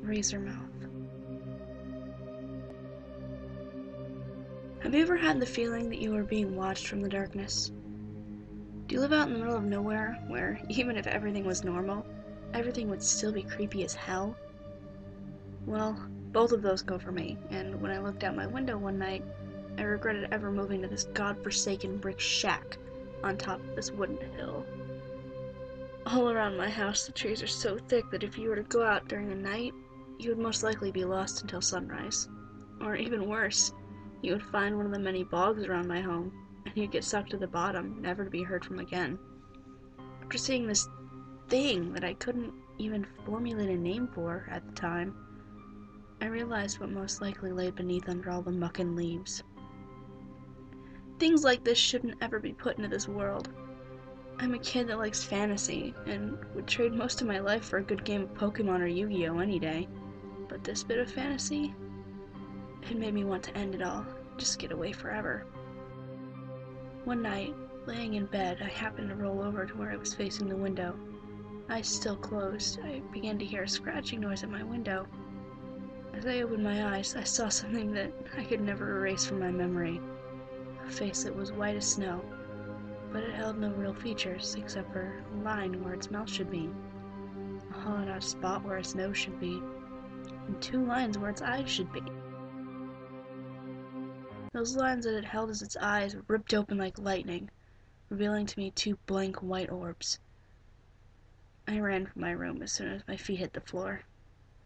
razor mouth. Have you ever had the feeling that you are being watched from the darkness? Do you live out in the middle of nowhere, where even if everything was normal, everything would still be creepy as hell? Well, both of those go for me, and when I looked out my window one night, I regretted ever moving to this godforsaken brick shack on top of this wooden hill. All around my house, the trees are so thick that if you were to go out during the night, you would most likely be lost until sunrise. Or even worse, you would find one of the many bogs around my home, and you'd get sucked to the bottom, never to be heard from again. After seeing this thing that I couldn't even formulate a name for at the time, I realized what most likely lay beneath under all the muck and leaves. Things like this shouldn't ever be put into this world. I'm a kid that likes fantasy, and would trade most of my life for a good game of Pokemon or Yu-Gi-Oh! Any day. But this bit of fantasy, it made me want to end it all, just get away forever. One night, laying in bed, I happened to roll over to where I was facing the window. Eyes still closed, I began to hear a scratching noise at my window. As I opened my eyes, I saw something that I could never erase from my memory. A face that was white as snow, but it held no real features except for a line where its mouth should be, a hollowed out spot where its nose should be, and 2 lines where its eyes should be. Those lines that it held as its eyes ripped open like lightning, revealing to me 2 blank white orbs. I ran from my room as soon as my feet hit the floor,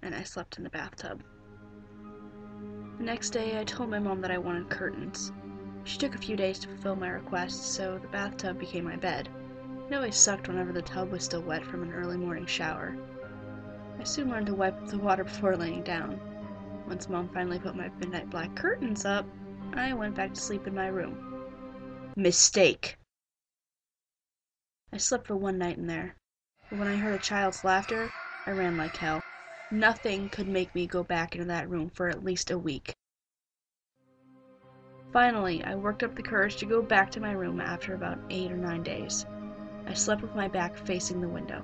and I slept in the bathtub. The next day, I told my mom that I wanted curtains. She took a few days to fulfill my request, so the bathtub became my bed. It always sucked whenever the tub was still wet from an early morning shower. I soon learned to wipe up the water before laying down. Once Mom finally put my midnight black curtains up, I went back to sleep in my room. Mistake! I slept for one night in there, but when I heard a child's laughter, I ran like hell. Nothing could make me go back into that room for at least a week. Finally, I worked up the courage to go back to my room after about 8 or 9 days. I slept with my back facing the window.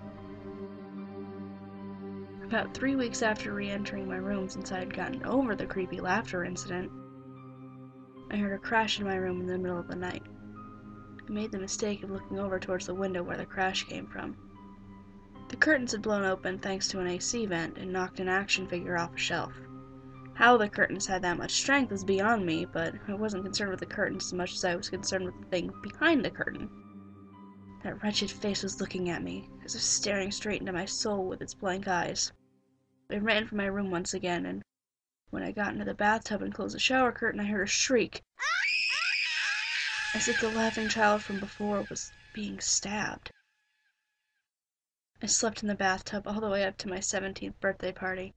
About 3 weeks after re-entering my room since I had gotten over the creepy laughter incident, I heard a crash in my room in the middle of the night. I made the mistake of looking over towards the window where the crash came from. The curtains had blown open thanks to an AC vent and knocked an action figure off a shelf. How the curtains had that much strength was beyond me, but I wasn't concerned with the curtains as much as I was concerned with the thing behind the curtain. That wretched face was looking at me, as if staring straight into my soul with its blank eyes. I ran from my room once again, and when I got into the bathtub and closed the shower curtain, I heard a shriek, as if the laughing child from before was being stabbed. I slept in the bathtub all the way up to my 17th birthday party.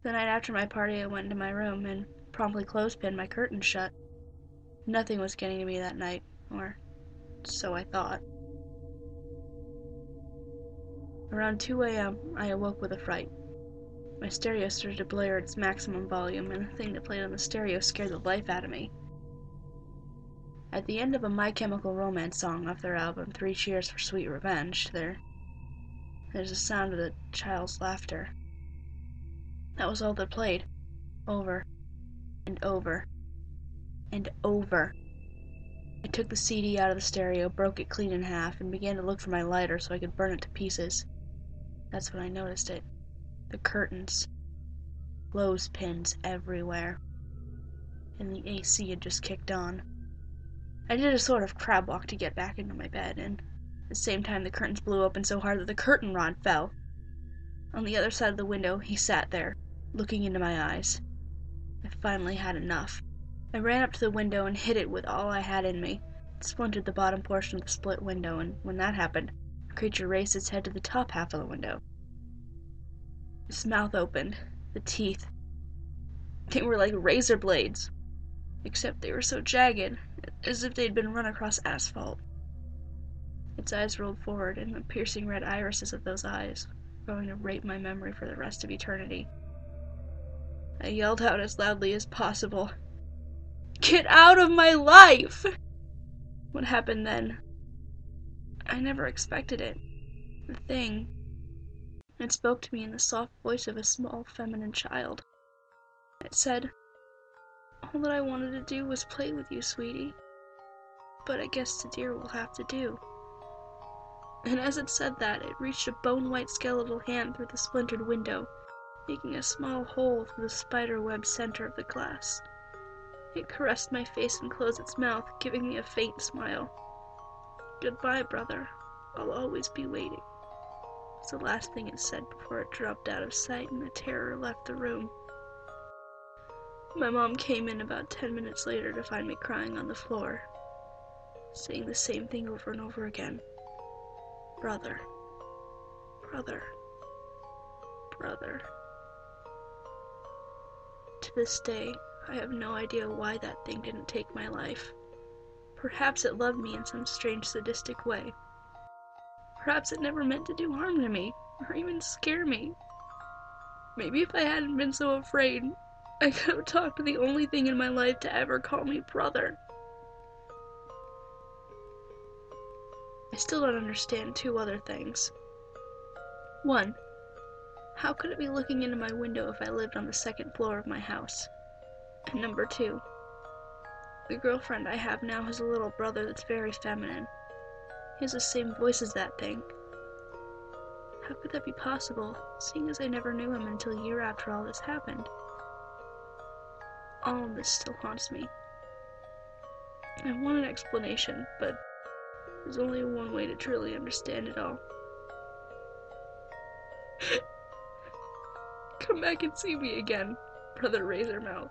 The night after my party, I went into my room and promptly clothespinned my curtains shut. Nothing was getting to me that night, or so I thought. Around 2 a.m., I awoke with a fright. My stereo started to blare at its maximum volume, and the thing that played on the stereo scared the life out of me. At the end of a My Chemical Romance song off their album 3 Cheers for Sweet Revenge, there's a sound of the child's laughter. That was all that played. Over and over and over. I took the CD out of the stereo, broke it clean in half, and began to look for my lighter so I could burn it to pieces. That's when I noticed it. The curtains. Clothespins everywhere. And the AC had just kicked on. I did a sort of crab walk to get back into my bed, and at the same time the curtains blew open so hard that the curtain rod fell. On the other side of the window, he sat there, looking into my eyes. I finally had enough. I ran up to the window and hit it with all I had in me. It splintered the bottom portion of the split window, and when that happened, the creature raised its head to the top half of the window. Its mouth opened. The teeth. They were like razor blades, except they were so jagged, as if they'd been run across asphalt. Its eyes rolled forward, and the piercing red irises of those eyes were going to rape my memory for the rest of eternity. I yelled out as loudly as possible, "Get out of my life!" What happened then? I never expected it. The thing It spoke to me in the soft voice of a small feminine child. It said, "All that I wanted to do was play with you, sweetie. But I guess the deer will have to do." And as it said that, it reached a bone-white skeletal hand through the splintered window, making a small hole through the spider-web center of the glass. It caressed my face and closed its mouth, giving me a faint smile. "Goodbye, brother. I'll always be waiting," was the last thing it said before it dropped out of sight and the terror left the room. My mom came in about 10 minutes later to find me crying on the floor, saying the same thing over and over again. "Brother, brother, brother." To this day, I have no idea why that thing didn't take my life. Perhaps it loved me in some strange sadistic way. Perhaps it never meant to do harm to me, or even scare me. Maybe if I hadn't been so afraid, I could have talked to the only thing in my life to ever call me brother. I still don't understand two other things. One, how could it be looking into my window if I lived on the second floor of my house? And number two, the girlfriend I have now has a little brother that's very feminine. He has the same voice as that thing. How could that be possible, seeing as I never knew him until a year after all this happened? All of this still haunts me. I want an explanation, but there's only one way to truly understand it all. Come back and see me again, Brother Razormouth.